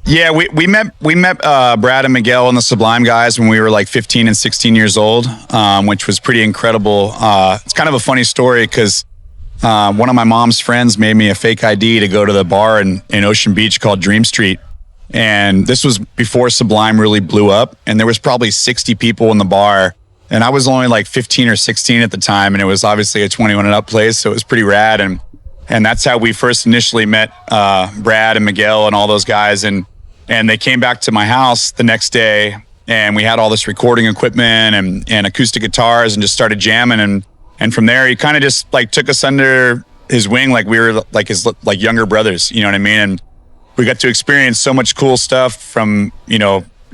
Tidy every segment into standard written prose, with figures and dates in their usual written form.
Yeah, we met Brad and Miguel and the Sublime guys when we were like 15 and 16 years old, which was pretty incredible. It's kind of a funny story because one of my mom's friends made me a fake ID to go to the bar in Ocean Beach called Dream Street. And this was before Sublime really blew up. And there was probably 60 people in the bar. And I was only like 15 or 16 at the time. And it was obviously a 21 and up place. So it was pretty rad. And that's how we first initially met Brad and Miguel and all those guys. And they came back to my house the next day. And we had all this recording equipment and acoustic guitars and just started jamming. And from there, he kind of just like took us under his wing like we were like his like younger brothers. You know what I mean? And we got to experience so much cool stuff from,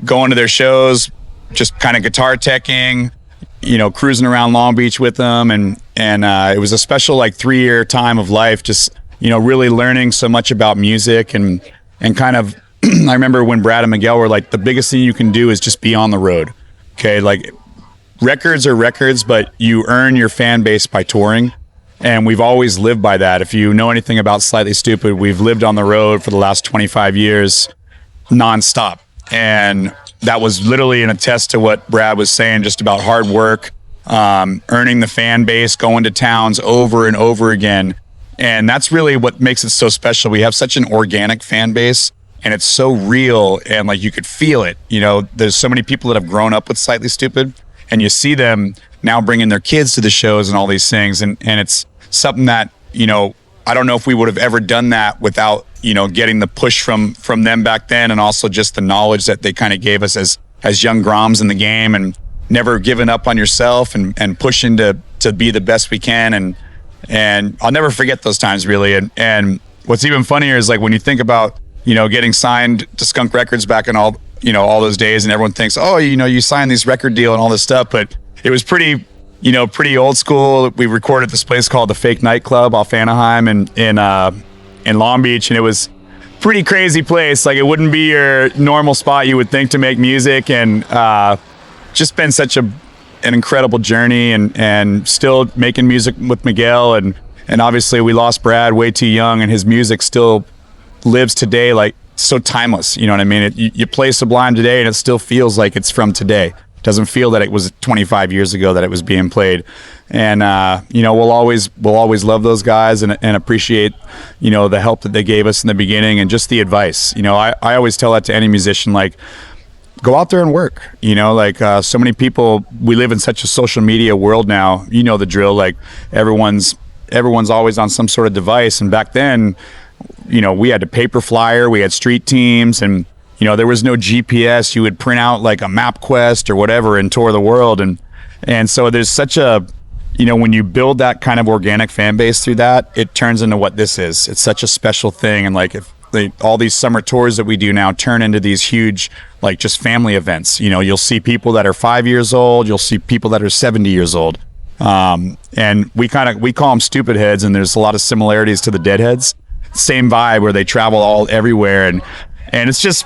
going to their shows, just kind of guitar teching, cruising around Long Beach with them. And it was a special like 3-year time of life, just, really learning so much about music and kind of, I remember when Brad and Miguel were like, the biggest thing you can do is just be on the road. Okay. Like records are records, but you earn your fan base by touring. And we've always lived by that. If you know anything about Slightly Stoopid, we've lived on the road for the last 25 years nonstop. And that was literally an attest to what Brad was saying, just about hard work, earning the fan base, going to towns over and over again. And that's really what makes it so special. We have such an organic fan base and it's so real and like you could feel it. There's so many people that have grown up with Slightly Stoopid and you see them now bringing their kids to the shows and all these things. And it's something that, I don't know if we would have ever done that without, getting the push from them back then. And also just the knowledge that they kind of gave us as young Groms in the game and never giving up on yourself and pushing to be the best we can. And I'll never forget those times really. And what's even funnier is like when you think about, getting signed to Skunk Records back in all those days and everyone thinks, oh, you signed this record deal and all this stuff. But it was pretty old school. We recorded this place called the Fake Nightclub off Anaheim in Long Beach. And it was pretty crazy place. Like it wouldn't be your normal spot you would think to make music. And just been such an incredible journey and still making music with Miguel. And obviously we lost Brad way too young and his music still lives today. Like so timeless. You know what I mean? You play Sublime today and it still feels like it's from today. Doesn't feel that it was 25 years ago that it was being played. And we'll always love those guys and appreciate the help that they gave us in the beginning and just the advice. I always tell that to any musician, like go out there and work. So many people, we live in such a social media world now, the drill. Like everyone's always on some sort of device, and back then we had to paper flyer, we had street teams, and there was no GPS. You would print out like a MapQuest or whatever and tour the world. And so there's such a, when you build that kind of organic fan base through that, it turns into what this is. It's such a special thing. And like if all these summer tours that we do now turn into these huge, like just family events, you'll see people that are 5 years old. You'll see people that are 70 years old. And we call them stupid heads. And there's a lot of similarities to the Deadheads. Same vibe where they travel everywhere. And it's just,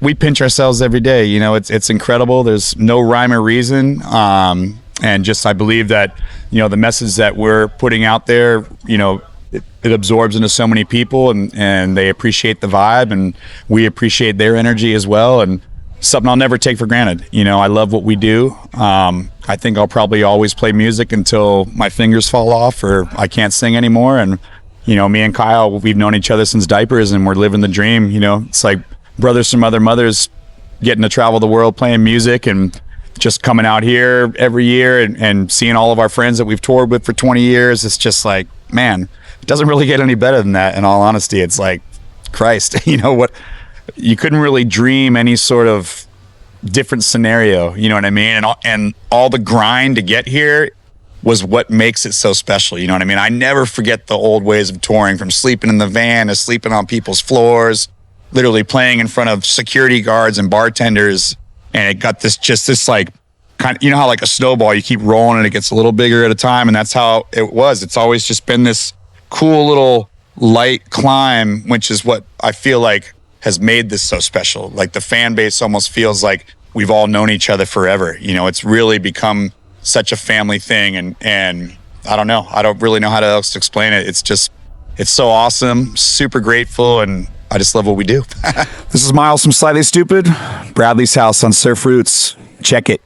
we pinch ourselves every day. It's incredible. There's no rhyme or reason. And just, I believe that, the message that we're putting out there, it absorbs into so many people and they appreciate the vibe and we appreciate their energy as well. And something I'll never take for granted. I love what we do. I think I'll probably always play music until my fingers fall off or I can't sing anymore. And me and Kyle, we've known each other since diapers and we're living the dream. It's like brothers from other mothers getting to travel the world playing music and just coming out here every year and seeing all of our friends that we've toured with for 20 years. It's just like, man, it doesn't really get any better than that. In all honesty, it's like, Christ, what you couldn't really dream any sort of different scenario. You know what I mean? And all the grind to get here was what makes it so special. You know what I mean? I never forget the old ways of touring, from sleeping in the van to sleeping on people's floors, literally playing in front of security guards and bartenders. And it got this like kind of, how like a snowball, you keep rolling and it gets a little bigger at a time. And that's how it was. It's always just been this cool little light climb, which is what I feel like has made this so special. Like the fan base almost feels like we've all known each other forever. It's really become such a family thing. And I don't know. I don't really know how else to explain it. It's so awesome, super grateful. And I just love what we do. This is Miles from Slightly Stupid. Bradley's house on Surf Roots. Check it.